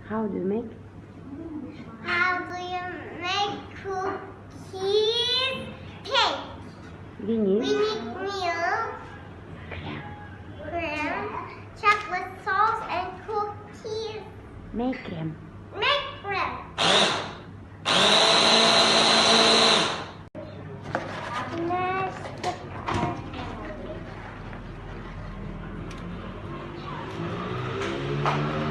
How do you make? How do you make cookies? Cake. We We need need milk, cream, chocolate sauce, and cookies. make cream. Make bread. Mash the cookies.